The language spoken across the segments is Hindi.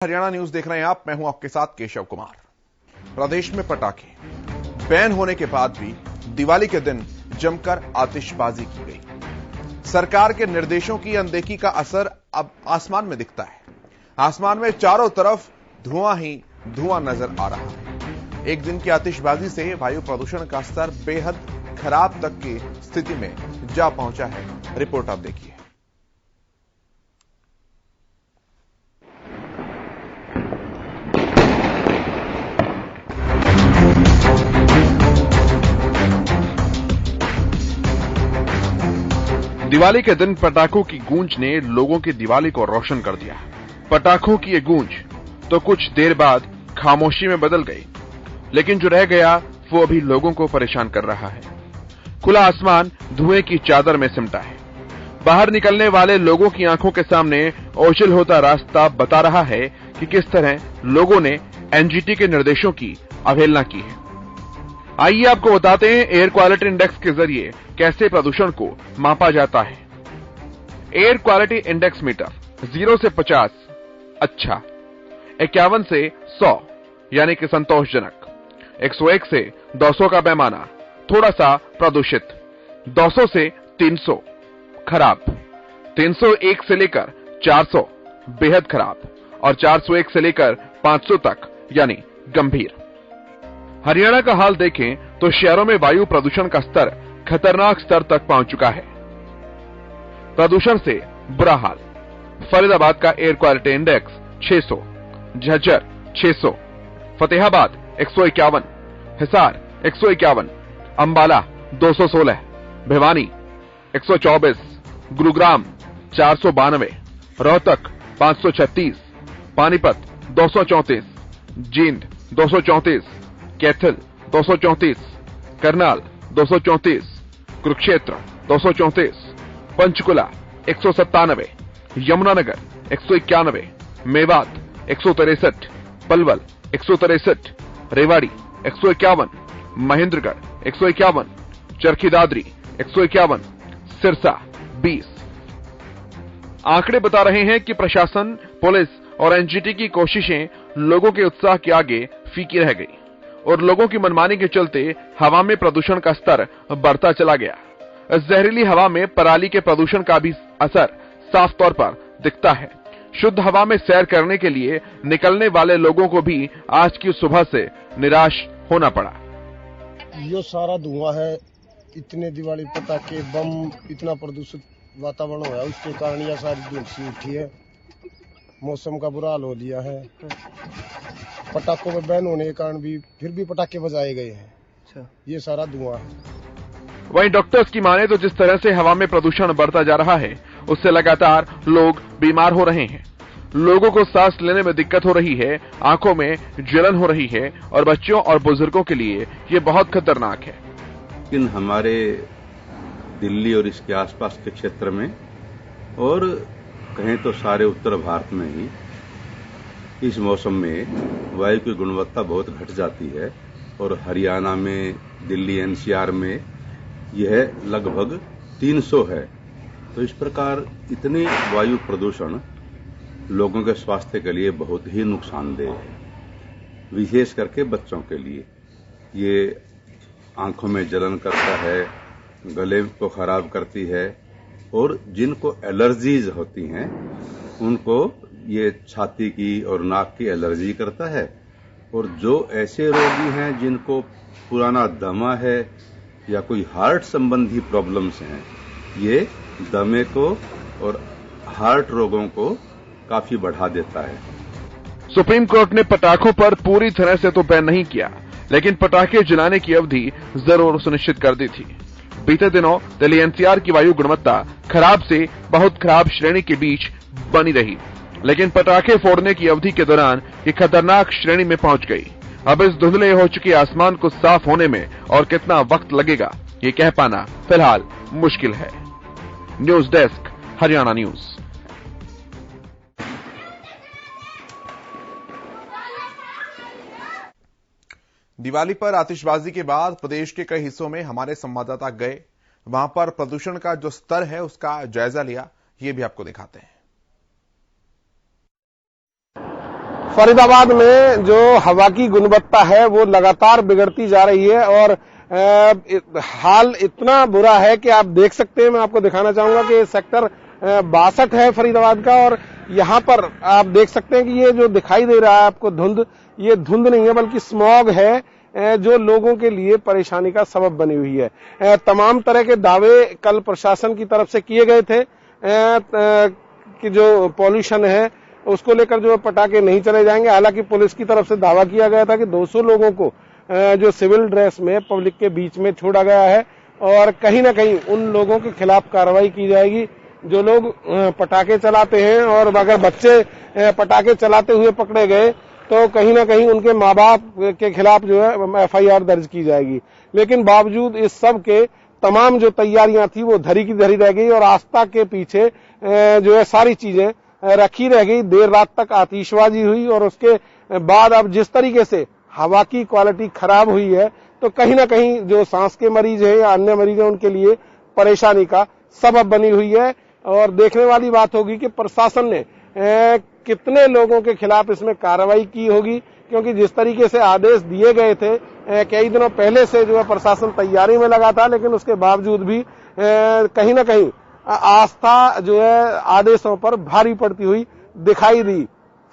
हरियाणा न्यूज देख रहे हैं आप। मैं हूं आपके साथ केशव कुमार। प्रदेश में पटाखे बैन होने के बाद भी दिवाली के दिन जमकर आतिशबाजी की गई। सरकार के निर्देशों की अनदेखी का असर अब आसमान में दिखता है। आसमान में चारों तरफ धुआं ही धुआं नजर आ रहा है। एक दिन की आतिशबाजी से वायु प्रदूषण का स्तर बेहद खराब तक की स्थिति में जा पहुंचा है। रिपोर्ट आप देखिए। दिवाली के दिन पटाखों की गूंज ने लोगों की दिवाली को रोशन कर दिया। पटाखों की ये गूंज तो कुछ देर बाद खामोशी में बदल गई, लेकिन जो रह गया वो अभी लोगों को परेशान कर रहा है। खुला आसमान धुएं की चादर में सिमटा है। बाहर निकलने वाले लोगों की आंखों के सामने ओझल होता रास्ता बता रहा है कि किस तरह लोगों ने एनजीटी के निर्देशों की अवहेलना की है। आइए आपको बताते हैं एयर क्वालिटी इंडेक्स के जरिए कैसे प्रदूषण को मापा जाता है। एयर क्वालिटी इंडेक्स मीटर 0 से 50 अच्छा, 51 से 100 यानी कि संतोषजनक, 101 से 200 का पैमाना थोड़ा सा प्रदूषित, 200 से 300 खराब, 301 से लेकर 400 बेहद खराब और 401 से लेकर 500 तक यानी गंभीर। हरियाणा का हाल देखें तो शहरों में वायु प्रदूषण का स्तर खतरनाक स्तर तक पहुंच चुका है। प्रदूषण से बुरा हाल। फरीदाबाद का air quality index 600, Jhajjar 600, Fatehabad 151, Hisar 151, Ambala 216, Bhiwani 124, Gurugram 492, Rohtak 536, Panipat 234, Jind 234, Kaithal 234, Karnal 234, Kurukshetra 234, Panchkula 197, Yamunanagar 191, Mewat 163, Palwal 163, Rewari 151, Mahendragarh 151, Charkhi Dadri 151, Sirsa 20। आंकड़े बता रहे हैं कि प्रशासन, पुलिस और एनजीटी की कोशिशें लोगों के उत्साह के आगे फीकी रह गई और लोगों की मनमानी के चलते हवा में प्रदूषण का स्तर बढ़ता चला गया। इस जहरीली हवा में पराली के प्रदूषण का भी असर साफ तौर पर दिखता है। शुद्ध हवा में सैर करने के लिए निकलने वाले लोगों को भी आज की सुबह से निराश होना पड़ा। ये सारा धुआं है, इतने दिवाली पटाखे बम, इतना प्रदूषित वातावरण हो है, उसके कारण यह सारी धूल सी उठी है। मौसम का बुरा हाल हो दिया है। पटाखों में बैन होने के कारण भी फिर भी पटाखे बजाए गए हैं। अच्छा, ये सारा धुआं है। वहीं डॉक्टर्स की माने तो जिस तरह से हवा में प्रदूषण बढ़ता जा रहा है, उससे लगातार लोग बीमार हो रहे हैं। लोगों को सांस लेने में दिक्कत हो रही है, आंखों में जलन हो रही है और बच्चों और बुजुर्गों के लिए ये बहुत खतरनाक है। लेकिन हमारे दिल्ली और इसके आसपास के क्षेत्र में और कहें तो सारे उत्तर भारत में ही इस मौसम में वायु की गुणवत्ता बहुत घट जाती है और हरियाणा में, दिल्ली एनसीआर में यह लगभग 300 है। तो इस प्रकार इतनी वायु प्रदूषण लोगों के स्वास्थ्य के लिए बहुत ही नुकसानदेह है, विशेष करके बच्चों के लिए। ये आंखों में जलन करता है, गले को खराब करती है और जिनको एलर्जीज होती हैं उनको ये छाती की और नाक की एलर्जी करता है। और जो ऐसे रोगी हैं जिनको पुराना दमा है या कोई हार्ट संबंधी प्रॉब्लम्स हैं, ये दमे को और हार्ट रोगों को काफी बढ़ा देता है। सुप्रीम कोर्ट ने पटाखों पर पूरी तरह से तो बैन नहीं किया, लेकिन पटाखे जलाने की अवधि जरूर सुनिश्चित कर दी थी। बीते दिनों दिल्ली एनसीआर की वायु गुणवत्ता खराब से बहुत खराब श्रेणी के बीच बनी रही, लेकिन पटाखे फोड़ने की अवधि के दौरान ये खतरनाक श्रेणी में पहुंच गई। अब इस धुंधले हो चुके आसमान को साफ होने में और कितना वक्त लगेगा, ये कह पाना फिलहाल मुश्किल है। News desk, Haryana news. Diwali पर आतिशबाजी के बाद प्रदेश के कई हिस्सों में हमारे संवाददाता गए, वहां पर प्रदूषण का जो स्तर है उसका जायजा लिया। ये भी आपको दिखाते हैं। फरीदाबाद में जो हवा की गुणवत्ता है वो लगातार बिगड़ती जा रही है और हाल इतना बुरा है कि आप देख सकते हैं, मैं आपको दिखाना चाहूंगा कि सेक्टर 62 है फरीदाबाद का और यहां पर आप देख सकते हैं कि ये जो दिखाई दे रहा है आपको धुंध, ये धुंध नहीं है बल्कि स्मॉग है जो लोगों के लिए परेशानी का सबब बनी हुई है। तमाम तरह के दावे कल प्रशासन की तरफ से किए गए थे कि जो पॉल्यूशन है उसको लेकर जो पटाखे नहीं चले जाएंगे। हालांकि पुलिस की तरफ से दावा किया गया था कि 200 लोगों को जो सिविल ड्रेस में पब्लिक के बीच में छोड़ा गया है और कहीं ना कहीं उन लोगों के खिलाफ कार्रवाई की जाएगी जो लोग पटाखे चलाते हैं। और अगर बच्चे पटाखे चलाते हुए पकड़े गए तो कहीं ना कहीं उनके माँ बाप के खिलाफ जो है FIR दर्ज की जाएगी। लेकिन बावजूद इस सब के तमाम जो तैयारियां थी वो धरी की धरी रह गई और आस्था के पीछे जो है सारी चीजें रखी रह गई। देर रात तक आतिशबाजी हुई और उसके बाद अब जिस तरीके से हवा की क्वालिटी खराब हुई है तो कहीं ना कहीं जो सांस के मरीज हैं या अन्य मरीज हैं उनके लिए परेशानी का सबब बनी हुई है। और देखने वाली बात होगी कि प्रशासन ने कितने लोगों के खिलाफ इसमें कार्रवाई की होगी, क्योंकि जिस तरीके से आदेश दिए गए थे कई दिनों पहले से जो है प्रशासन तैयारी में लगा था, लेकिन उसके बावजूद भी कहीं ना कहीं आस्था जो है आदेशों पर भारी पड़ती हुई दिखाई दी।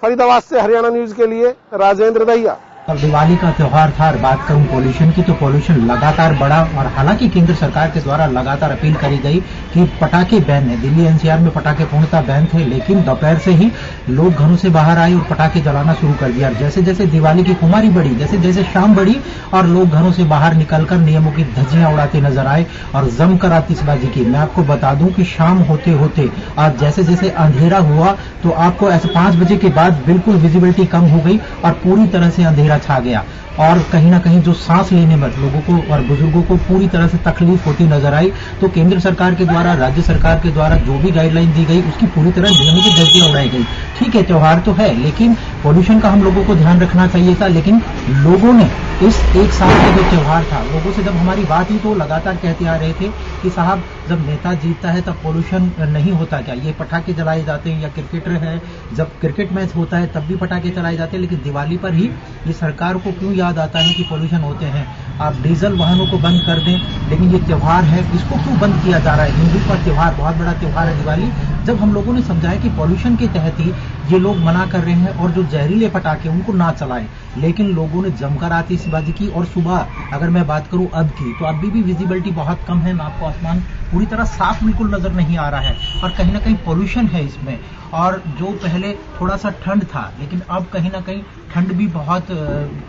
फरीदाबाद से हरियाणा न्यूज के लिए राजेंद्र दहिया। और दिवाली का त्योहार था और बात करूं पोल्यूशन की तो पोल्यूशन लगातार बढ़ा और हालांकि केंद्र सरकार के द्वारा लगातार अपील करी गई कि पटाखे बैन है। दिल्ली NCR में पटाखे पूर्णतः बैन थे, लेकिन दोपहर से ही लोग घरों से बाहर आए और पटाखे जलाना शुरू कर दिया। जैसे जैसे दिवाली की खुमारी बढ़ी, जैसे जैसे शाम बढ़ी और लोग घरों से बाहर निकलकर नियमों की धज्जियां उड़ाते नजर आए और जमकर आतिशबाजी की। मैं आपको बता दूं कि शाम होते होते आज जैसे जैसे अंधेरा हुआ तो आपको ऐसे 5 बजे के बाद बिल्कुल विजिबिलिटी कम हो गई और पूरी तरह से अंधेरा छा गया और कहीं ना कहीं जो सांस लेने में लोगों को और बुजुर्गों को पूरी तरह से तकलीफ होती नजर आई। तो केंद्र सरकार के द्वारा, राज्य सरकार के द्वारा जो भी गाइडलाइन दी गई उसकी पूरी तरह नियमों की धज्जियां उड़ाई गई। ठीक है, त्योहार तो है, लेकिन पोल्यूशन का हम लोगों को ध्यान रखना चाहिए था। लेकिन लोगों ने इस एक साल का जो त्योहार था, लोगों से जब हमारी बात हुई तो लगातार कहते आ रहे थे कि साहब जब नेता जीतता है तब पोल्यूशन नहीं होता क्या, ये पटाखे जलाए जाते हैं, या क्रिकेटर है जब क्रिकेट मैच होता है तब भी पटाखे चलाए जाते हैं, लेकिन दिवाली पर ही ये सरकार को क्यों याद आता है कि पोल्यूशन होते हैं। आप डीजल वाहनों को बंद कर दें, लेकिन ये त्योहार है इसको क्यों बंद किया जा रहा है। हिंदू का त्योहार, बहुत बड़ा त्योहार है दिवाली। जब हम लोगों ने समझाया कि पोल्यूशन के तहत ही ये लोग मना कर रहे हैं और जो जहरीले पटाखे उनको ना चलाएं, लेकिन लोगों ने जमकर आतिशबाजी की। और सुबह अगर मैं बात करूं अब की, तो अभी भी विजिबिलिटी बहुत कम है, आपको आसमान पूरी तरह साफ बिल्कुल नजर नहीं आ रहा है और कहीं ना कहीं पोल्यूशन है इसमें। और जो पहले थोड़ा सा ठंड था, लेकिन अब कहीं ना कहीं ठंड भी बहुत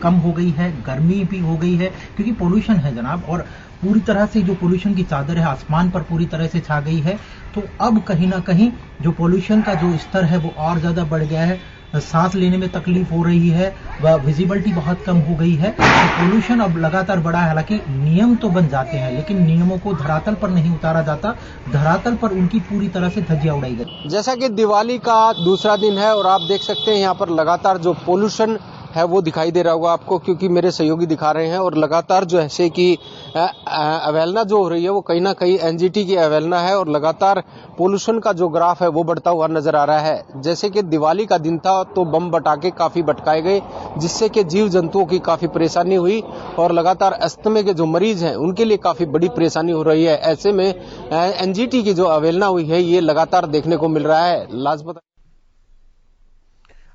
कम हो गई है, गर्मी भी हो गई है, क्योंकि पोल्यूशन है जनाब। और पूरी तरह से जो पोल्यूशन की चादर है आसमान पर पूरी तरह से छा गई है। तो अब कहीं ना कहीं जो पोल्यूशन का जो स्तर है वो और ज्यादा बढ़ गया है, सांस लेने में तकलीफ हो रही है, वह विजिबिलिटी बहुत कम हो गई है। तो पोल्यूशन अब लगातार बढ़ा है। हालांकि नियम तो बन जाते हैं, लेकिन नियमों को धरातल पर नहीं उतारा जाता, धरातल पर उनकी पूरी तरह से धज्जियां उड़ाई गई। जैसा कि दिवाली का दूसरा दिन है और आप देख सकते हैं यहाँ पर लगातार जो पोल्यूशन है वो दिखाई दे रहा होगा आपको, क्योंकि मेरे सहयोगी दिखा रहे हैं। और लगातार जो है कि अवहेलना जो हो रही है वो कहीं ना कहीं NGT की अवहेलना है और लगातार पोल्यूशन का जो ग्राफ है वो बढ़ता हुआ नजर आ रहा है। जैसे कि दिवाली का दिन था तो बम पटाखे काफी भटकाए गए, जिससे कि जीव जंतुओं की काफी परेशानी हुई और लगातार अस्थमा के जो मरीज हैं उनके लिए काफी बड़ी परेशानी हो रही है। ऐसे में NGT की जो अवहेलना हुई है ये लगातार देखने को मिल रहा है। लाजपत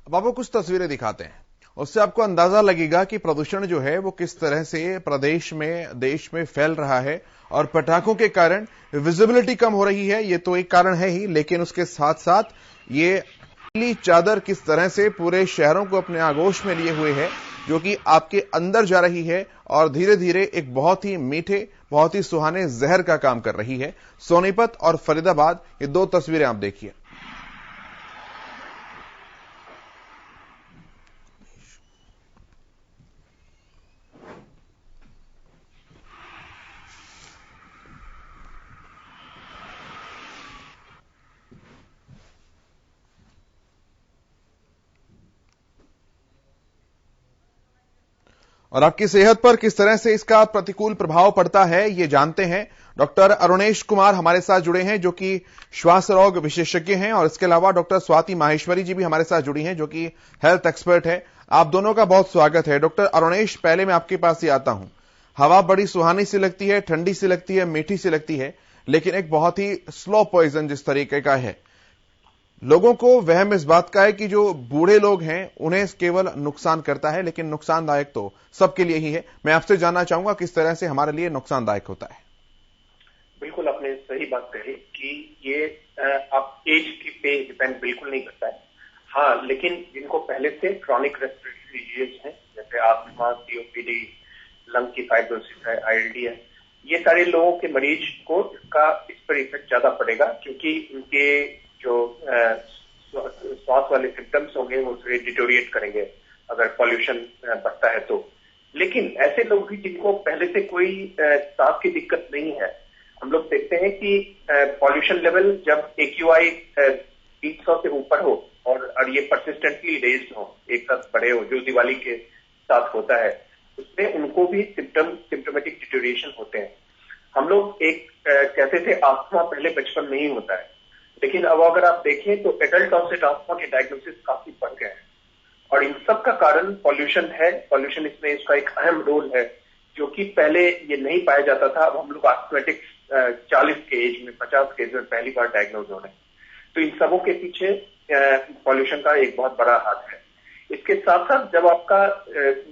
अब आपको कुछ तस्वीरें दिखाते हैं, उससे आपको अंदाजा लगेगा कि प्रदूषण जो है वो किस तरह से प्रदेश में, देश में फैल रहा है। और पटाखों के कारण विजिबिलिटी कम हो रही है, ये तो एक कारण है ही, लेकिन उसके साथ साथ ये नीली चादर किस तरह से पूरे शहरों को अपने आगोश में लिए हुए है, जो कि आपके अंदर जा रही है और धीरे धीरे एक बहुत ही मीठे, बहुत ही सुहाने जहर का काम कर रही है। सोनीपत और फरीदाबाद, ये दो तस्वीरें आप देखिए। और आपकी सेहत पर किस तरह से इसका प्रतिकूल प्रभाव पड़ता है, ये जानते हैं। डॉक्टर अरुणेश कुमार हमारे साथ जुड़े हैं, जो कि श्वास रोग विशेषज्ञ हैं, और इसके अलावा डॉक्टर स्वाति माहेश्वरी जी भी हमारे साथ जुड़ी हैं, जो कि हेल्थ एक्सपर्ट है। आप दोनों का बहुत स्वागत है। डॉक्टर अरुणेश, पहले मैं आपके पास ही आता हूं। हवा बड़ी सुहानी सी लगती है, ठंडी सी लगती है, मीठी सी लगती है, लेकिन एक बहुत ही स्लो पॉइजन जिस तरीके का है, लोगों को वहम इस बात का है कि जो बूढ़े लोग हैं उन्हें केवल नुकसान करता है, लेकिन नुकसानदायक तो सबके लिए ही है। मैं आपसे जानना चाहूंगा किस तरह से हमारे लिए नुकसानदायक होता है। बिल्कुल, आपने सही बात कही कि ये आप एज पे डिपेंड बिल्कुल नहीं करता है। हाँ, लेकिन जिनको पहले से क्रॉनिक रेस्पिरेटरी डिजीज है, जैसे अस्थमा, सीओपीडी, लंग की फाइब्रोसिस है, आईएलडी है, ये सारे लोगों के मरीज को इस पर इफेक्ट ज्यादा पड़ेगा, क्योंकि उनके जो श्वास वाले सिम्टम्स होंगे वो थोड़े डिटोरिएट करेंगे अगर पॉल्यूशन बढ़ता है तो। लेकिन ऐसे लोग भी जिनको पहले से कोई सांस की दिक्कत नहीं है, हम लोग देखते हैं कि पॉल्यूशन लेवल जब AQI 300 से ऊपर हो और ये परसिस्टेंटली रेज्ड हो, एक साथ बढ़े हो, जो दिवाली के साथ होता है, उसमें उनको भी सिम्टोमेटिक डिटोरिएशन होते हैं। हम लोग कहते थे अस्थमा पहले बचपन में ही होता है, लेकिन अब अगर आप देखें तो एडल्ट ऑनसेट अस्थमा के डायग्नोसिस काफी बढ़ गए हैं, और इन सब का कारण पॉल्यूशन है। पॉल्यूशन इसमें इसका एक अहम रोल है, जो कि पहले ये नहीं पाया जाता था। अब हम लोग एस्थमेटिक 40 के एज में, 50 के एज में पहली बार डायग्नोज हो रहे हैं। तो इन सबों के पीछे पॉल्यूशन का एक बहुत बड़ा हाथ है। इसके साथ साथ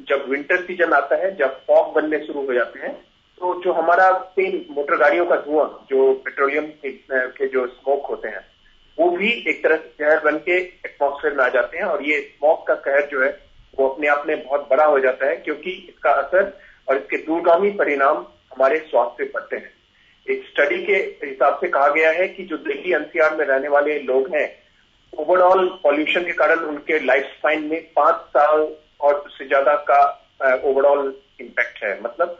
जब विंटर सीजन आता है, जब फॉग बनने शुरू हो जाते हैं, तो जो हमारा मोटर गाड़ियों का धुआं, जो पेट्रोलियम के जो स्मोक होते हैं, वो भी एक तरह से जहर बन के एटमॉस्फेयर में आ जाते हैं, और ये स्मोक का कहर जो है वो अपने आप में बहुत बड़ा हो जाता है, क्योंकि इसका असर और इसके दूरगामी परिणाम हमारे स्वास्थ्य पे पड़ते हैं। एक स्टडी के हिसाब से कहा गया है कि जो दिल्ली NCR में रहने वाले लोग हैं, ओवरऑल पॉल्यूशन के कारण उनके लाइफ स्पान में 5 साल और उससे ज्यादा का ओवरऑल इम्पैक्ट है। मतलब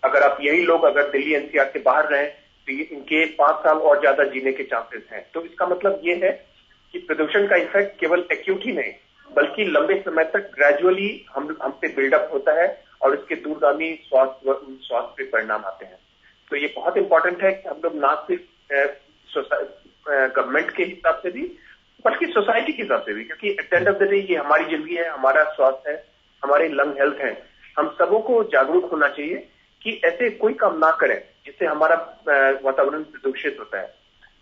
अगर आप यही लोग अगर दिल्ली NCR से बाहर रहें तो इनके 5 साल और ज्यादा जीने के चांसेस हैं। तो इसका मतलब ये है कि प्रदूषण का इफेक्ट केवल एक्यूट ही नहीं, बल्कि लंबे समय तक ग्रेजुअली हम पे बिल्डअप होता है, और इसके दूरगामी स्वास्थ्य पे परिणाम आते हैं। तो ये बहुत इंपॉर्टेंट है कि हम लोग ना सिर्फ गवर्नमेंट के हिसाब से भी, बल्कि सोसाइटी के हिसाब से भी, क्योंकि at the end of the day ये हमारी जिंदगी है, हमारा स्वास्थ्य है, हमारे लंग हेल्थ है। हम सबों को जागरूक होना चाहिए कि ऐसे कोई काम ना करें जिससे हमारा वातावरण प्रदूषित होता है।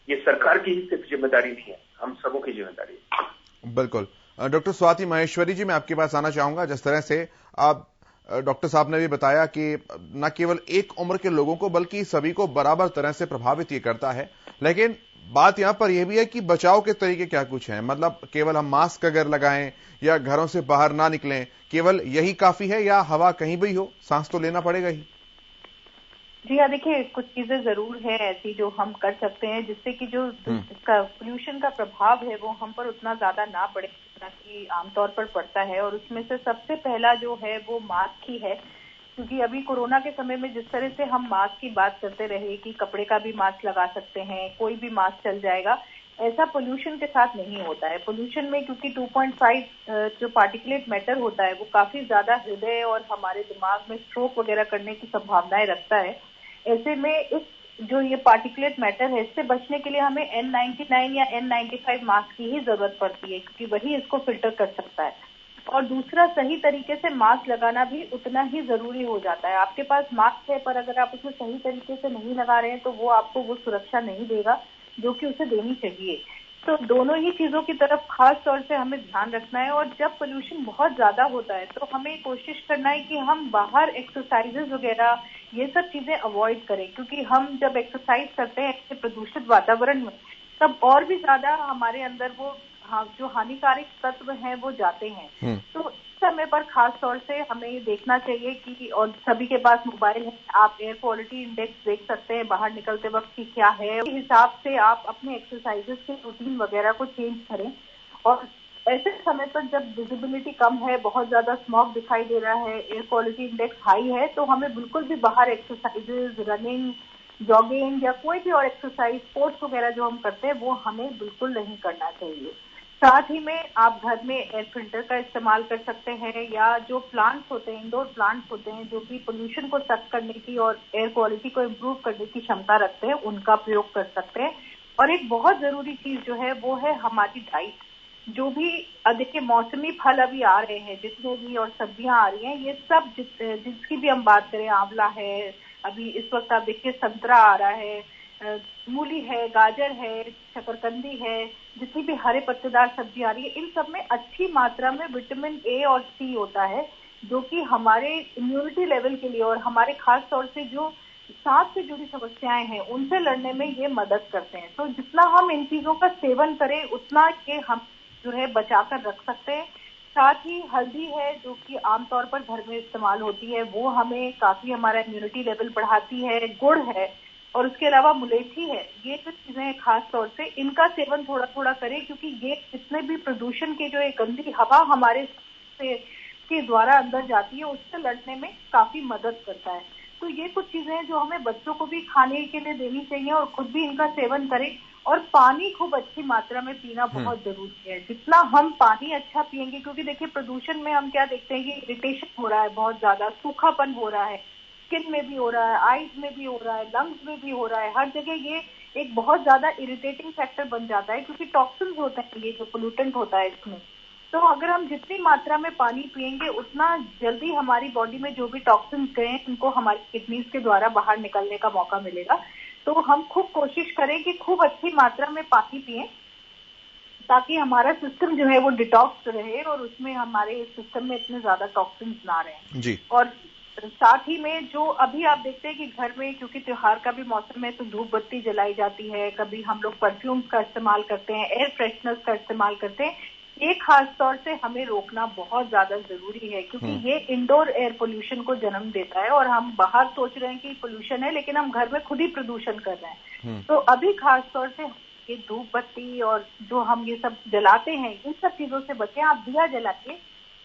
ये सरकार की ही सिर्फ जिम्मेदारी नहीं है, हम सबों की जिम्मेदारी है। बिल्कुल। डॉक्टर स्वाति माहेश्वरी जी, मैं आपके पास आना चाहूंगा। जिस तरह से आप डॉक्टर साहब ने भी बताया कि न केवल एक उम्र के लोगों को बल्कि सभी को बराबर तरह से प्रभावित ये करता है, लेकिन बात यहां पर यह भी है कि बचाव के तरीके क्या कुछ हैं। मतलब केवल हम मास्क अगर लगाएं या घरों से बाहर ना निकलें, केवल यही काफी है, या हवा कहीं भी हो सांस तो लेना पड़ेगा ही? जी हाँ, देखिए कुछ चीजें जरूर है ऐसी जो हम कर सकते हैं, जिससे कि जो इसका पोल्यूशन का प्रभाव है वो हम पर उतना ज्यादा ना पड़े जितना कि आमतौर पर पड़ता है। और उसमें से सबसे पहला जो है वो मास्क ही है, क्योंकि अभी कोरोना के समय में जिस तरह से हम मास्क की बात करते रहे कि कपड़े का भी मास्क लगा सकते हैं, कोई भी मास्क चल जाएगा, ऐसा पोल्यूशन के साथ नहीं होता है। पोल्यूशन में क्योंकि 2.5 जो पार्टिकुलेट मैटर होता है वो काफी ज्यादा हृदय और हमारे दिमाग में स्ट्रोक वगैरह करने की संभावनाएं रखता है। ऐसे में इस जो ये पार्टिकुलेट मैटर है, इससे बचने के लिए हमें N99 या N95 मास्क की ही जरूरत पड़ती है, क्योंकि वही इसको फिल्टर कर सकता है। और दूसरा, सही तरीके से मास्क लगाना भी उतना ही जरूरी हो जाता है। आपके पास मास्क है पर अगर आप उसे सही तरीके से नहीं लगा रहे हैं तो वो आपको वो सुरक्षा नहीं देगा जो कि उसे देनी चाहिए। तो दोनों ही चीजों की तरफ खास तौर से हमें ध्यान रखना है। और जब पोल्यूशन बहुत ज्यादा होता है तो हमें कोशिश करना है कि हम बाहर एक्सरसाइजेज वगैरह ये सब चीजें अवॉइड करें, क्योंकि हम जब एक्सरसाइज करते हैं ऐसे प्रदूषित वातावरण में तब और भी ज्यादा हमारे अंदर वो जो हानिकारक तत्व हैं वो जाते हैं। तो इस समय पर खास तौर से हमें ये देखना चाहिए कि, और सभी के पास मोबाइल है, आप एयर क्वालिटी इंडेक्स देख सकते हैं बाहर निकलते वक्त की क्या है, उस हिसाब से आप अपने एक्सरसाइजेस के रूटीन वगैरह को चेंज करें। और ऐसे समय पर जब विजिबिलिटी कम है, बहुत ज्यादा स्मॉग दिखाई दे रहा है, एयर क्वालिटी इंडेक्स हाई है, तो हमें बिल्कुल भी बाहर एक्सरसाइजेज, रनिंग, जॉगिंग या कोई भी और एक्सरसाइज, स्पोर्ट्स वगैरह जो हम करते हैं वो हमें बिल्कुल नहीं करना चाहिए। साथ ही में आप घर में एयर फिल्टर का इस्तेमाल कर सकते हैं, या जो प्लांट्स होते हैं, इंडोर प्लांट्स होते हैं जो कि पोल्यूशन को सक करने की और एयर क्वालिटी को इम्प्रूव करने की क्षमता रखते हैं, उनका प्रयोग कर सकते हैं। और एक बहुत जरूरी चीज जो है वो है हमारी डाइट। जो भी देखिए मौसमी फल अभी आ रहे हैं जितने भी, और सब्जियां आ रही हैं, ये सब जिसकी भी हम बात करें, आंवला है, अभी इस वक्त आप देखिए संतरा आ रहा है, मूली है, गाजर है, शकरकंदी है, जितनी भी हरे पत्तेदार सब्जी आ रही है, इन सब में अच्छी मात्रा में विटामिन ए और सी होता है, जो कि हमारे इम्यूनिटी लेवल के लिए और हमारे खास तौर से जो सांस से जुड़ी समस्याएं हैं उनसे लड़ने में ये मदद करते हैं। तो जितना हम इन चीजों का सेवन करें उतना ये हम जो है बचा कर रख सकते हैं। साथ ही हल्दी है जो कि आमतौर पर घर में इस्तेमाल होती है, वो हमें काफी हमारा इम्यूनिटी लेवल बढ़ाती है। गुड़ है और उसके अलावा मुलेठी है, ये जो चीजें खास तौर से इनका सेवन थोड़ा थोड़ा करें, क्योंकि ये जितने भी प्रदूषण के जो एक गंदी हवा हमारे के द्वारा अंदर जाती है उससे लड़ने में काफी मदद करता है। तो ये कुछ चीजें हैं जो हमें बच्चों को भी खाने के लिए देनी चाहिए और खुद भी इनका सेवन करें। और पानी खूब अच्छी मात्रा में पीना बहुत जरूरी है। जितना हम पानी अच्छा पिएंगे, क्योंकि देखिए प्रदूषण में हम क्या देखते हैं कि इरिटेशन हो रहा है, बहुत ज्यादा सूखापन हो रहा है, स्किन में भी हो रहा है, आईज में भी हो रहा है, लंग्स में भी हो रहा है, हर जगह ये एक बहुत ज्यादा इरिटेटिंग फैक्टर बन जाता है, क्योंकि टॉक्सिन्स होते हैं, ये जो पोल्यूटेंट होता है इसमें। तो अगर हम जितनी मात्रा में पानी पिएंगे उतना जल्दी हमारी बॉडी में जो भी टॉक्सिन्स गए हैं उनको हमारी किडनीज के द्वारा बाहर निकलने का मौका मिलेगा। तो हम खूब कोशिश करें कि खूब अच्छी मात्रा में पानी पिएं, ताकि हमारा सिस्टम जो है वो डिटॉक्स रहे और उसमें हमारे सिस्टम में इतने ज्यादा टॉक्सिन्स ना रहें जी। और साथ ही में जो अभी आप देखते हैं कि घर में, क्योंकि त्योहार का भी मौसम है, तो धूप बत्ती जलाई जाती है, कभी हम लोग परफ्यूम्स का इस्तेमाल करते हैं, एयर फ्रेशनर्स का इस्तेमाल करते हैं। ये खास तौर से हमें रोकना बहुत ज्यादा जरूरी है, क्योंकि ये इंडोर एयर पोल्यूशन को जन्म देता है। और हम बाहर सोच रहे हैं कि पोल्यूशन है, लेकिन हम घर में खुद ही प्रदूषण कर रहे हैं। तो अभी खास तौर से ये धूप बत्ती और जो हम ये सब जलाते हैं, इन सब चीजों से बचें। आप दिया जलाइए,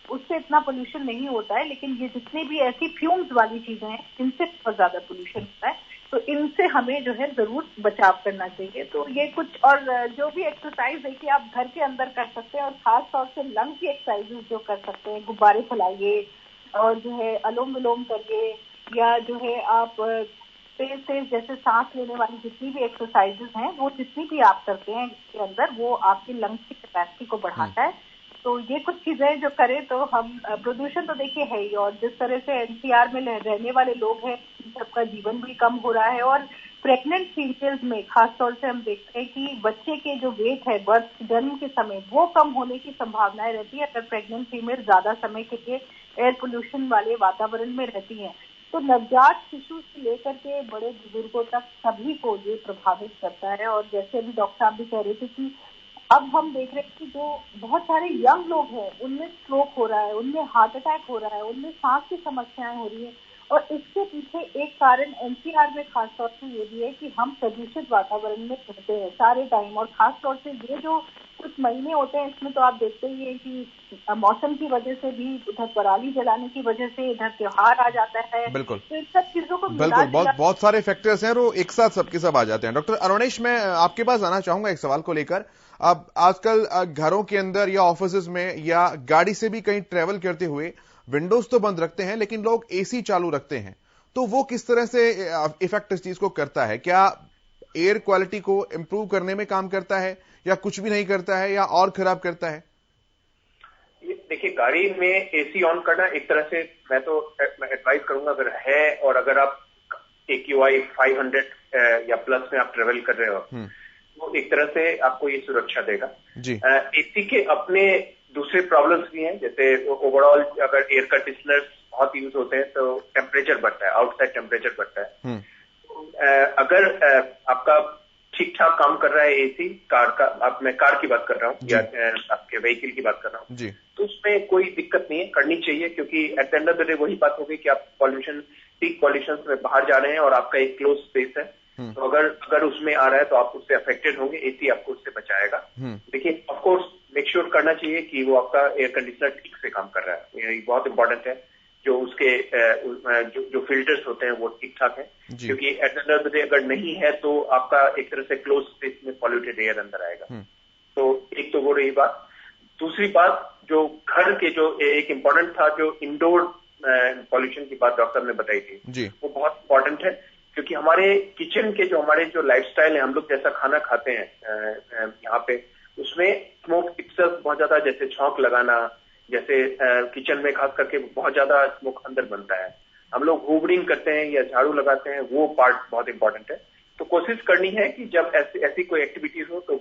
उससे इतना पोल्यूशन नहीं होता है, लेकिन ये जितनी भी ऐसी फ्यूम्स वाली चीजें हैं इनसे बहुत ज्यादा पोल्यूशन होता है। तो इनसे हमें जो है जरूर बचाव करना चाहिए। तो ये कुछ और जो भी एक्सरसाइज है कि आप घर के अंदर कर सकते हैं, और खास तौर से लंग की एक्सरसाइजेज जो कर सकते हैं, गुब्बारे फैलाइए और जो है अलोम विलोम करिए, या जो है आप तेज तेज जैसे सांस लेने वाली जितनी भी एक्सरसाइजेज हैं वो जितनी भी आप करते हैं इसके अंदर, वो आपकी लंग्स की कैपेसिटी को बढ़ाता है। तो ये कुछ चीजें जो करें तो हम प्रदूषण तो देखिए है ही, और जिस तरह से एनसीआर में रहने वाले लोग हैं सबका जीवन भी कम हो रहा है। और प्रेग्नेंट फीमेल्स में खास तौर से हम देखते हैं कि बच्चे के जो वेट है बर्थ जन्म के समय वो कम होने की संभावनाएं रहती है अगर प्रेग्नेंट फीमेल ज्यादा समय के लिए एयर पोल्यूशन वाले वातावरण में रहती है। तो नवजात शिशु से लेकर के बड़े बुजुर्गों तक सभी को ये प्रभावित करता है। और जैसे अभी डॉक्टर साहब भी कह रहे थे कि अब हम देख रहे हैं कि जो बहुत सारे यंग लोग हैं उनमें स्ट्रोक हो रहा है, उनमें हार्ट अटैक हो रहा है, उनमें सांस की समस्याएं हो रही है। और इसके पीछे एक कारण एनसीआर में खास तौर से ये भी है कि हम प्रदूषित वातावरण में रहते हैं सारे टाइम। और खास तौर से ये जो कुछ महीने होते हैं इसमें तो आप देखते ही हैं कि मौसम की वजह से भी, उधर पराली जलाने की वजह से इधर त्योहार आ जाता है। बिल्कुल, तो इन सब चीजों को बिल्कुल बहुत सारे फैक्टर्स हैं वो एक साथ सबके सब आ जाते हैं। डॉक्टर अरुणेश, मैं आपके पास आना चाहूंगा एक सवाल को लेकर। अब आजकल घरों के अंदर या ऑफिस में या गाड़ी से भी कहीं ट्रेवल करते हुए विंडोज तो बंद रखते हैं लेकिन लोग एसी चालू रखते हैं, तो वो किस तरह से इफेक्ट इस चीज को करता है? क्या एयर क्वालिटी को इंप्रूव करने में काम करता है या कुछ भी नहीं करता है या और खराब करता है? देखिए, गाड़ी में एसी ऑन करना एक तरह से मैं तो एडवाइस करूंगा अगर है, और अगर आप AQI 500 या प्लस में आप ट्रेवल कर रहे हो तो एक तरह से आपको ये सुरक्षा देगा जी। एसी के अपने दूसरे प्रॉब्लम्स भी हैं, जैसे ओवरऑल अगर एयर कंडीशनर बहुत यूज होते हैं तो टेम्परेचर बढ़ता है, आउटसाइड टेम्परेचर बढ़ता है। अगर आपका ठीक ठाक काम कर रहा है एसी कार का, मैं कार की बात कर रहा हूँ या आपके व्हीकल की बात कर रहा हूँ, तो उसमें कोई दिक्कत नहीं है, करनी चाहिए, क्योंकि at the end of the day वही बात होगी कि आप पॉल्यूशन, पीक पॉल्यूशन में बाहर जा रहे हैं और आपका एक क्लोज स्पेस है, तो अगर उसमें आ रहा है तो आप उससे अफेक्टेड होंगे, एसी आपको उससे बचाएगा। देखिए, ऑफ कोर्स मेक श्योर करना चाहिए कि वो आपका एयर कंडीशनर ठीक से काम कर रहा है, ये बहुत इंपॉर्टेंट है। जो उसके जो फिल्टर्स होते हैं वो ठीक ठाक है, क्योंकि at the end of the day अगर नहीं है तो आपका एक तरह से क्लोज स्पेस में पॉल्यूटेड एयर अंदर आएगा। तो एक तो वो रही बात। दूसरी बात, जो घर के जो एक इम्पोर्टेंट था, जो इंडोर पॉल्यूशन की बात डॉक्टर ने बताई थी जी, वो बहुत इम्पोर्टेंट है, क्योंकि हमारे किचन के हमारे जो लाइफस्टाइल है, हम लोग जैसा खाना खाते हैं यहाँ पे, उसमें स्मोक इटसेल्फ बहुत ज्यादा, जैसे छौंक लगाना, जैसे किचन में खास करके बहुत ज्यादा स्मोक अंदर बनता है, हम लोग होवरिंग करते हैं या झाड़ू लगाते हैं, वो पार्ट बहुत इंपॉर्टेंट है। तो कोशिश करनी है कि जब ऐसी कोई एक्टिविटीज हो तो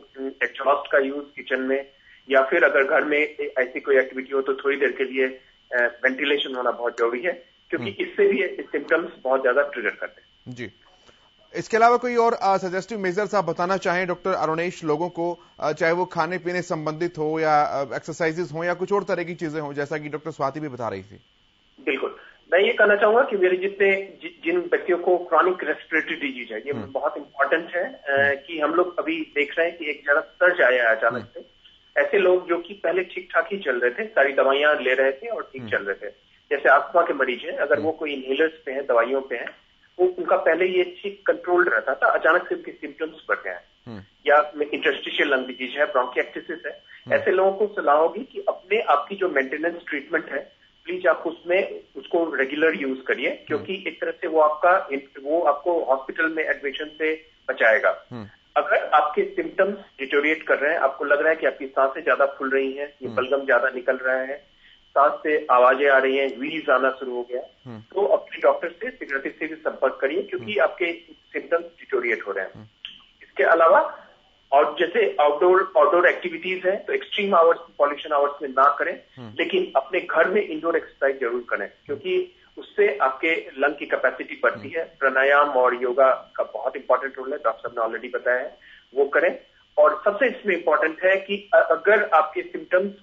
एग्जॉस्ट का यूज किचन में, या फिर अगर घर में ऐसी कोई एक्टिविटी हो तो थोड़ी देर के लिए वेंटिलेशन होना बहुत जरूरी है, क्योंकि इससे भी सिम्टम्स बहुत ज्यादा ट्रिगर करते हैं। जी, इसके अलावा कोई और सजेस्टिव मेजर्स आप बताना चाहें डॉक्टर अरुणेश लोगों को, चाहे वो खाने पीने संबंधित हो या एक्सरसाइजेस हो या कुछ और तरह की चीजें हो, जैसा कि डॉक्टर स्वाति भी बता रही थी? बिल्कुल, मैं ये कहना चाहूंगा कि मेरे जिन व्यक्तियों को क्रॉनिक रेस्पिरेटरी डिजीज है, ये बहुत इंपॉर्टेंट है कि हम लोग अभी देख रहे हैं कि एक जरा सर्ज आया है अचानक से। ऐसे लोग जो कि पहले ठीक ठाक ही चल रहे थे, सारी दवाइयां ले रहे थे और ठीक चल रहे थे, जैसे अस्थमा के मरीज हैं, अगर वो कोई इनहेलर्स पे हैं, दवाइयों पे हैं, वो उनका पहले ये ठीक कंट्रोल्ड रहता था, अचानक से उनके सिम्टम्स बढ़ गए हैं, या इंटरस्टिशियल लंग डिजीज है, ब्रोंकिएक्टिसिस है, ऐसे लोगों को सलाह होगी कि अपने आपकी जो मेंटेनेंस ट्रीटमेंट है, प्लीज आप उसको रेगुलर यूज करिए, क्योंकि एक तरह से वो आपको हॉस्पिटल में एडमिशन से बचाएगा। अगर आपके सिम्टम्स डिटोरिएट कर रहे हैं, आपको लग रहा है कि आपकी सांसें ज्यादा फूल रही हैं, ये बलगम ज्यादा निकल रहा है, सांस से आवाजें आ रही हैं, व्हीज आना शुरू हो गया, तो अपने डॉक्टर से शीघ्रता से भी संपर्क करिए, क्योंकि आपके सिम्टम्स डिटोरिएट हो रहे हैं। इसके अलावा और जैसे आउटडोर एक्टिविटीज है तो एक्सट्रीम आवर्स, पॉल्यूशन आवर्स में ना करें, लेकिन अपने घर में इंडोर एक्सरसाइज जरूर करें, क्योंकि उससे आपके लंग की कैपेसिटी बढ़ती है। प्राणायाम और योगा का बहुत इंपॉर्टेंट रोल है, डॉक्टर साहब ने ऑलरेडी बताया है, वो करें। और सबसे इसमें इंपॉर्टेंट है कि अगर आपके सिम्टम्स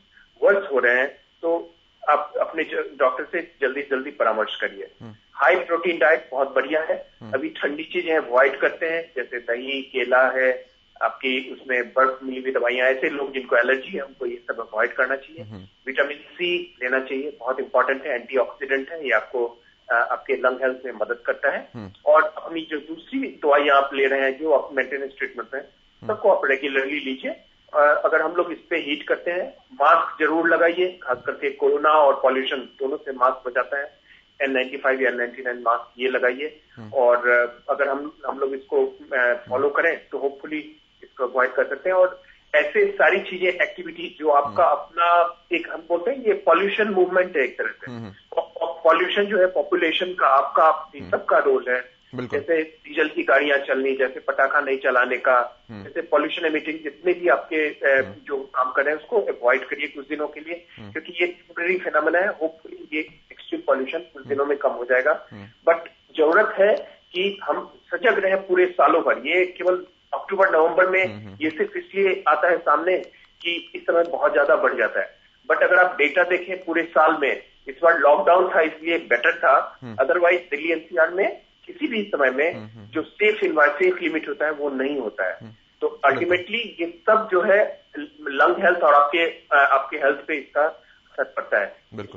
वर्स हो रहे हैं तो आप अपने डॉक्टर से जल्दी परामर्श करिए। हाई प्रोटीन डाइट बहुत बढ़िया है, अभी ठंडी चीजें अवॉइड करते हैं, जैसे दही, केला है, आपकी उसमें बर्फ मिली हुई दवाइयां, ऐसे लोग जिनको एलर्जी है उनको ये सब अवॉइड करना चाहिए। विटामिन सी लेना चाहिए, बहुत इंपॉर्टेंट है, एंटीऑक्सीडेंट है, ये आपको आपके लंग हेल्थ में मदद करता है। और अपनी जो दूसरी दवाइयां आप ले रहे हैं, जो आप मेंटेनेंस ट्रीटमेंट में, सबको आप रेगुलरली लीजिए। अगर हम लोग इस पे हीट करते हैं, मास्क जरूर लगाइए, खास करके कोरोना और पॉल्यूशन दोनों से मास्क बचाता है, N95 या N99 मास्क ये लगाइए। और अगर हम लोग इसको फॉलो करें तो होपफुली इसको अवॉइड कर सकते हैं। और ऐसे सारी चीजें, एक्टिविटी जो आपका अपना एक, हम बोलते हैं ये पॉल्यूशन मूवमेंट है एक तरह से, पॉल्यूशन जो है पॉपुलेशन का, आपका सबका रोल है। जैसे डीजल की गाड़ियां चलनी, जैसे पटाखा नहीं चलाने का, जैसे पॉल्यूशन एमिटिंग जितने भी आपके जो काम कर रहे हैं उसको अवॉइड करिए कुछ दिनों के लिए, क्योंकि ये टेम्परेरी फिनोमेना है। होपफुली ये एक्सट्रीम पॉल्यूशन कुछ दिनों में कम हो जाएगा, बट जरूरत है कि हम सजग रहे पूरे सालों भर। ये केवल अक्टूबर नवंबर में ये सिर्फ इसलिए आता है सामने कि इस समय बहुत ज्यादा बढ़ जाता है, बट अगर आप डेटा देखें पूरे साल में, इस बार लॉकडाउन था इसलिए बेटर था, अदरवाइज दिल्ली एनसीआर में किसी भी समय में जो सेफ लिमिट होता है वो नहीं होता है। तो अल्टीमेटली ये सब जो है लंग हेल्थ और आपके हेल्थ पे इसका असर पड़ता है।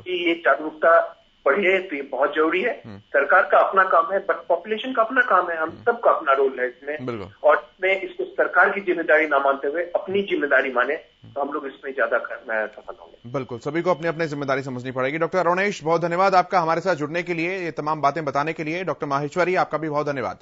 ये जागरूकता बढ़े तो ये बहुत जरूरी है। सरकार का अपना काम है, बट पॉपुलेशन का अपना काम है, हम सबका अपना रोल है इसमें। और इसमें इसको सरकार की जिम्मेदारी ना मानते हुए अपनी जिम्मेदारी माने तो हम लोग इसमें ज्यादा सफल होंगे। बिल्कुल, सभी को अपनी अपनी जिम्मेदारी समझनी पड़ेगी। डॉक्टर अरुणेश, बहुत धन्यवाद आपका हमारे साथ जुड़ने के लिए, ये तमाम बातें बताने के लिए। डॉक्टर माहेश्वरी, आपका भी बहुत धन्यवाद।